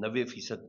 90%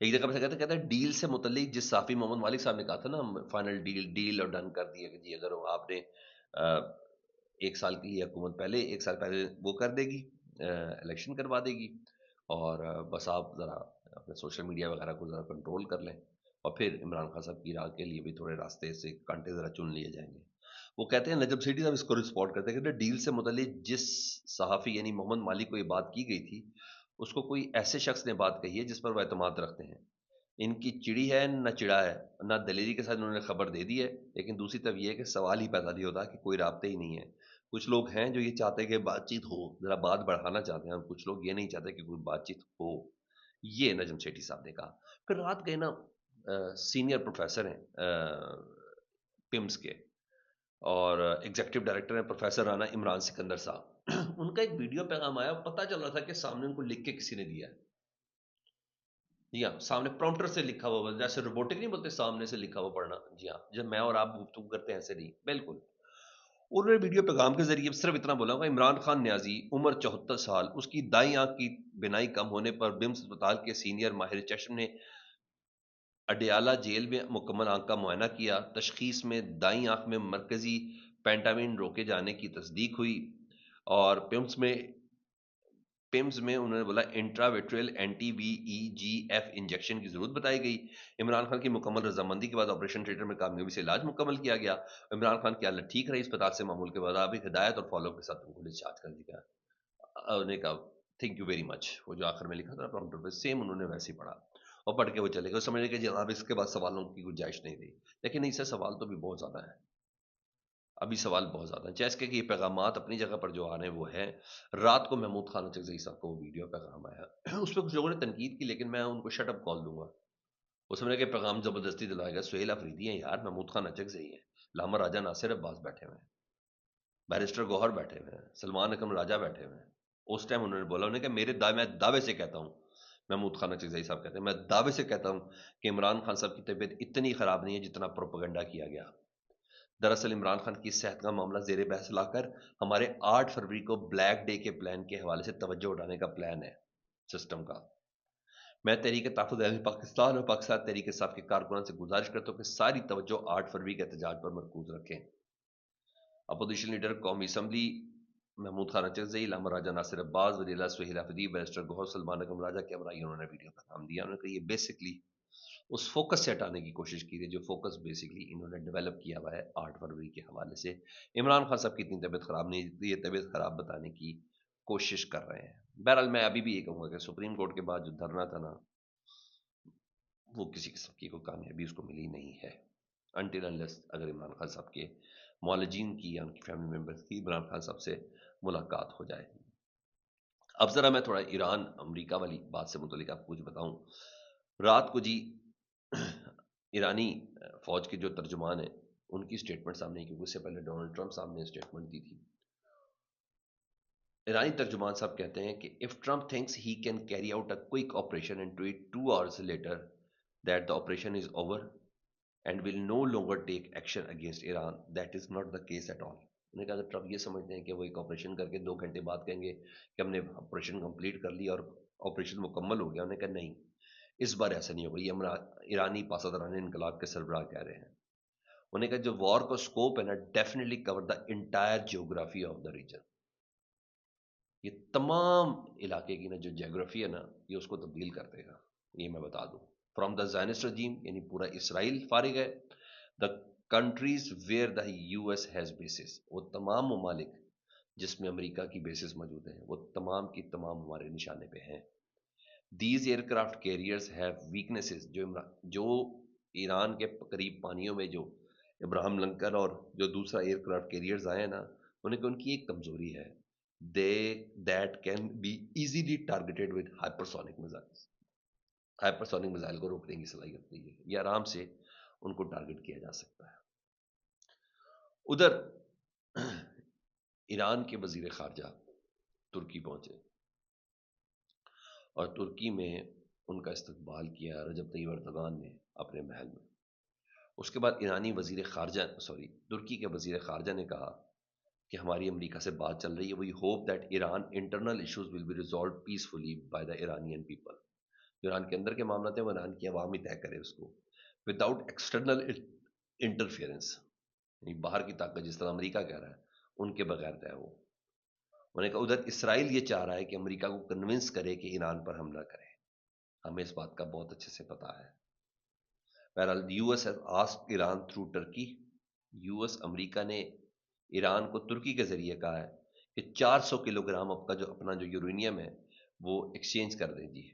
ایک جگہ پہ کہتا ہے ڈیل سے متعلق جس صحافی محمد مالک صاحب نے کہا تھا نا فائنل ڈیل اور ڈن کر دیا کہ جی اگر آپ نے ایک سال کی حکومت پہلے ایک سال پہلے وہ کر دے گی، الیکشن کروا دے گی، اور بس آپ ذرا اپنے سوشل میڈیا وغیرہ کو ذرا کنٹرول کر لیں، اور پھر عمران خان صاحب کی راہ کے لیے بھی تھوڑے راستے سے کانٹے ذرا چن لیے جائیں گے۔ وہ کہتے ہیں نجم سیٹھی صاحب اس کو رسپورٹ کرتے ہیں کہ ڈیل سے متعلق جس صحافی یعنی محمد مالک کو یہ بات کی گئی تھی، اس کو کوئی ایسے شخص نے بات کہی ہے جس پر وہ اعتماد رکھتے ہیں۔ ان کی چڑی ہے نہ چڑا ہے، نہ دلیری کے ساتھ انہوں نے خبر دے دی ہے، لیکن دوسری طرف یہ ہے کہ سوال ہی پیدا نہیں ہوتا کہ کوئی رابطے ہی نہیں ہے۔ کچھ لوگ ہیں جو یہ چاہتے ہیں کہ بات چیت ہو، ذرا بات بڑھانا چاہتے ہیں، اور کچھ لوگ یہ نہیں چاہتے کہ کوئی بات چیت ہو۔ یہ نجم سیٹھی صاحب نے کہا۔ پھر رات گئے نا، سینئر پروفیسر ہیں پمس کے، اور ایگزیکٹو ڈائریکٹر ہیں پروفیسر رانا عمران سکندر صاحب۔ ان کا ایک ویڈیو پیغام آیا، پتہ چل رہا تھا کہ سامنے ان کو لکھ کے کسی نے دیا ہے۔ جی ہاں، سامنے پرومپٹر سے لکھا ہوا، جیسے روبوٹک نہیں بولتے سامنے سے لکھا ہوا پڑھنا، جی ہاں، جب میں اور آپ گفتگو کرتے ہیں ایسے نہیں، بالکل۔ انہوں نے ویڈیو پیغام کے ذریعے صرف اتنا بولا ہوگا، عمران خان نیازی، عمر 74 سال، اس کی دائیں آنکھ کی بینائی کم ہونے پر بمس اسپتال کے سینئر ماہر چشم نے اڈیالہ جیل میں مکمل آنکھ کا معائنہ کیا، تشخیص میں دائیں آنکھ میں مرکزی پینٹامین روکے جانے کی تصدیق ہوئی، اور پمز میں انہوں نے بولا انٹراویٹریل اینٹی وی ای جی ایف انجیکشن کی ضرورت بتائی گئی۔ عمران خان کی مکمل رضامندی کے بعد آپریشن تھیٹر میں کامیابی سے علاج مکمل کیا گیا۔ عمران خان کی حالت ٹھیک رہی، اسپتال سے معمول کے مطابق ہدایت اور فالو کے ساتھ ان کو ڈسچارج کر دیا گیا۔ انہوں نے کہا تھینک یو ویری مچ، وہ جو آخر میں لکھا تھا پرومپٹر پہ سیم انہوں نے ویسے ہی پڑھا اور پڑھ کے وہ چلے گئے، سمجھنے کہ جناب اس کے بعد سوالوں کی گنجائش نہیں رہی، لیکن اس سے سوال تو بھی بہت زیادہ ہے، ابھی سوال بہت زیادہ ہیں، جیسے کہ یہ پیغامات اپنی جگہ پر جو آ رہے ہیں وہ ہیں۔ رات کو محمود خان اچکزئی صاحب کو وہ ویڈیو پیغام آیا، اس پہ کچھ لوگوں نے تنقید کی، لیکن میں ان کو شٹ اپ کال دوں گا۔ وہ سمجھے کہ پیغام زبردستی دلائے گا، سہیل افریدی ہیں یار، محمود خان اچکزئی ہیں، لاما راجہ ناصر عباس بیٹھے ہوئے ہیں، بیرسٹر گوہر بیٹھے ہوئے ہیں، سلمان اکرم راجہ بیٹھے ہوئے ہیں۔ اس ٹائم انہوں نے بولا، انہوں نے کہ میں دعوے سے کہتا ہوں، محمود خان اچکزئی صاحب کہتے ہیں میں دعوے سے کہتا ہوں کہ عمران خان صاحب کی طبیعت اتنی خراب نہیں ہے جتنا پروپیگنڈا کیا گیا۔ دراصل عمران خان کی صحت کا معاملہ زیر بحث لا کر ہمارے 8 فروری کو بلیک ڈے کے پلان کے حوالے سے توجہ اٹھانے کا پلان ہے سسٹم کا۔ میں تحریک تحفظ اہل پاکستان اور پاکستان تحریک انصاف کے کارکنان سے گزارش کرتا ہوں کہ ساری توجہ 8 فروری کے احتجاج پر مرکوز رکھیں۔ اپوزیشن لیڈر قومی اسمبلی محمود خان اچکزئی، لاما راجہ ناصر عباس، وزیر اعلیٰ سہیل افریدی، بیرسٹر گوہر، سلمان اکرم راجہ کے ہمراہ انہوں نے ویڈیو کا نام دیا۔ انہوں نے کہا یہ بیسکلی اس فوکس سے ہٹانے کی کوشش کی ہے جو فوکس بیسکلی انہوں نے ڈیولپ کیا ہوا ہے 8 فروری کے حوالے سے۔ عمران خان صاحب کی اتنی طبیعت خراب نہیں، یہ طبیعت خراب بتانے کی کوشش کر رہے ہیں۔ بہرحال میں ابھی بھی یہ کہوں گا کہ سپریم کورٹ کے بعد جو دھرنا تھا نا، وہ کسی قسم کی کوئی کامیابی اس کو ملی نہیں ہے، انٹل انلیس اگر عمران خان صاحب کے معالجین کی یا ان کی فیملی ممبرس کی عمران خان صاحب سے ملاقات ہو جائے۔ اب ذرا میں تھوڑا ایران امریکہ والی بات سے متعلق آپ کو کچھ بتاؤں۔ رات کو جی ایرانی فوج کے جو ترجمان ہیں ان کی سٹیٹمنٹ سامنے، کیونکہ اس سے پہلے ڈونلڈ ٹرمپ صاحب نے سٹیٹمنٹ دی تھی۔ ایرانی ترجمان صاحب کہتے ہیں کہ if Trump thinks he can carry out a quick operation and tweet 2 hours later that the operation is over and will no longer take action against Iran, that is not the case at all۔ انہوں نے کہا کہ Trump یہ سمجھتے ہیں کہ وہ ایک آپریشن کر کے 2 گھنٹے بعد کہیں گے کہ ہم نے آپریشن کمپلیٹ کر لیا اور آپریشن مکمل ہو گیا۔ انہوں نے کہا نہیں، اس بار ایسا نہیں ہوگا، یہ ایرانی پاسداران انقلاب کے سربراہ کہہ رہے ہیں۔ انہوں نے کہا جو وار کا سکوپ ہے نا، definitely cover the entire geography of the region, یہ تمام علاقے کی نا جو جیوگرافی ہے نا، یہ اس کو تبدیل کر دے گا، یہ میں بتا دوں۔ فرام دا زائنسٹ رجیم، یعنی پورا اسرائیل فارغ ہے، the countries where the U S has bases, وہ تمام ممالک جس میں امریکہ کی بیسز موجود ہیں، وہ تمام کی تمام ہمارے نشانے پہ ہیں۔ These aircraft carriers have weaknesses, جو ایران کے قریب پانیوں میں جو ابراہم لنکن اور جو دوسرا ایئر کرافٹ کیریئرز آئے ہیں نا، انہیں کہ ان کی ایک کمزوری ہے، that can be easily targeted with hypersonic missiles۔ Hypersonic missile کو روکنے کی صلاحیت نہیں ہے، یہ آرام سے ان کو ٹارگٹ کیا جا سکتا ہے۔ ادھر ایران کے وزیر خارجہ ترکی پہنچے اور ترکی میں ان کا استقبال کیا رجب طیب اردوغان نے اپنے محل میں۔ اس کے بعد ترکی کے وزیر خارجہ نے کہا کہ ہماری امریکہ سے بات چل رہی ہے، we hope that Iran internal issues will be resolved peacefully by the Iranian people. Iran کے اندر کے معاملات ہیں وہ ایران کی عوام ہی طے کرے اس کو، وداؤٹ ایکسٹرنل انٹرفیئرنس، یعنی باہر کی طاقت جس طرح امریکہ کہہ رہا ہے ان کے بغیر طے ہو۔ انہوں نے کہا ادھر اسرائیل یہ چاہ رہا ہے کہ امریکہ کو کنونس کرے کہ ایران پر حملہ کرے، ہمیں اس بات کا بہت اچھے سے پتا ہے۔ بہرحال U S ask Iran through Turkey, U S امریکہ نے ایران کو ترکی کے ذریعے کہا ہے کہ 400 کلو گرام اپنا جو یورینیم ہے وہ ایکسچینج کر دیں جی،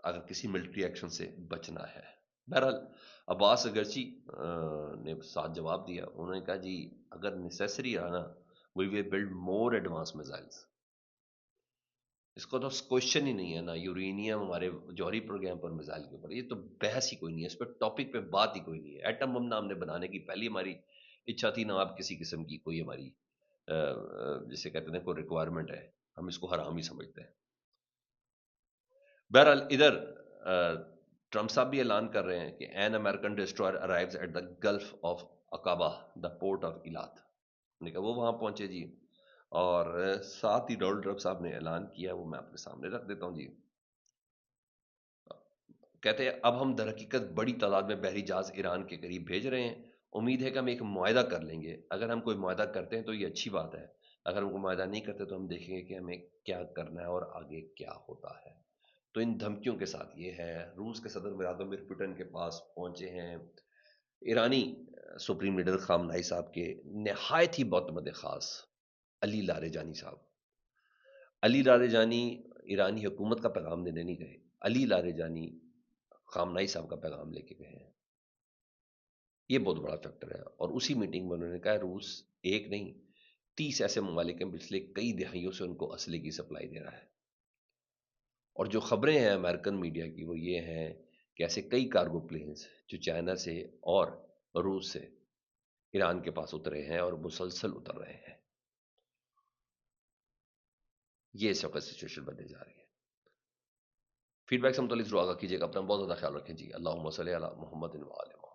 اگر کسی ملٹری ایکشن سے بچنا ہے۔ بہرحال عباس اگرچی نے ساتھ جواب دیا، انہوں نے کہا جی اگر نیسیسری آنا we will build more advance missiles, اس کو تو کوشچن ہی نہیں ہے نا، یورینیم ہمارے جوہری پروگرام پر میزائل کے اوپر، یہ تو بحث ہی کوئی نہیں ہے، اس پہ ٹاپک پہ بات ہی کوئی نہیں ہے۔ ایٹم بم نہ ہم نے بنانے کی پہلی ہماری اچھا تھی، نہ آپ کسی قسم کی کوئی ہماری جسے کہتے ہیں کوئی ریکوائرمنٹ ہے، ہم اس کو حرام ہی سمجھتے ہیں۔ بہرحال ادھر ٹرمپ صاحب بھی اعلان کر رہے ہیں کہ an American destroyer arrives at the Gulf of Aqaba the port of Eilat, نے کہا وہ وہاں پہنچے جی، اور ساتھ ہی ڈونلڈ ٹرمپ صاحب نے اعلان کیا، وہ میں آپ کے سامنے رکھ دیتا ہوں جی۔ کہتے ہیں اب ہم در حقیقت بڑی تعداد میں بحری جہاز ایران کے قریب بھیج رہے ہیں، امید ہے کہ ہم ایک معاہدہ کر لیں گے، اگر ہم کوئی معاہدہ کرتے ہیں تو یہ اچھی بات ہے، اگر ہم کوئی معاہدہ نہیں کرتے تو ہم دیکھیں گے کہ ہمیں کیا کرنا ہے اور آگے کیا ہوتا ہے۔ تو ان دھمکیوں کے ساتھ یہ ہے، روس کے صدر ولادیمیر پوٹن کے پاس پہنچے ہیں ایرانی سپریم لیڈر خامنہئی صاحب کے نہایت ہی معتمد خاص علی لاریجانی صاحب۔ علی لاریجانی ایرانی حکومت کا پیغام دینے نہیں گئے، علی لاریجانی خامنہئی صاحب کا پیغام لے کے گئے ہیں، یہ بہت بڑا فیکٹر ہے۔ اور اسی میٹنگ میں انہوں نے کہا روس ایک نہیں 30 ایسے ممالک ہیں پچھلے کئی دہائیوں سے ان کو اسلحے کی سپلائی دے رہا ہے، اور جو خبریں ہیں امریکن میڈیا کی وہ یہ ہیں کہ ایسے کئی کارگو پلینز جو چائنا سے اور روس سے ایران کے پاس اترے ہیں اور مسلسل اتر رہے ہیں۔ یہ اس وقت سچویشن بننے جا رہی ہے۔ فیڈ بیک سے متعلق ضرور آگاہ کیجیے گا، اپنا بہت زیادہ خیال رکھیں جی۔ اللہم صلی علی محمد و آل محمد۔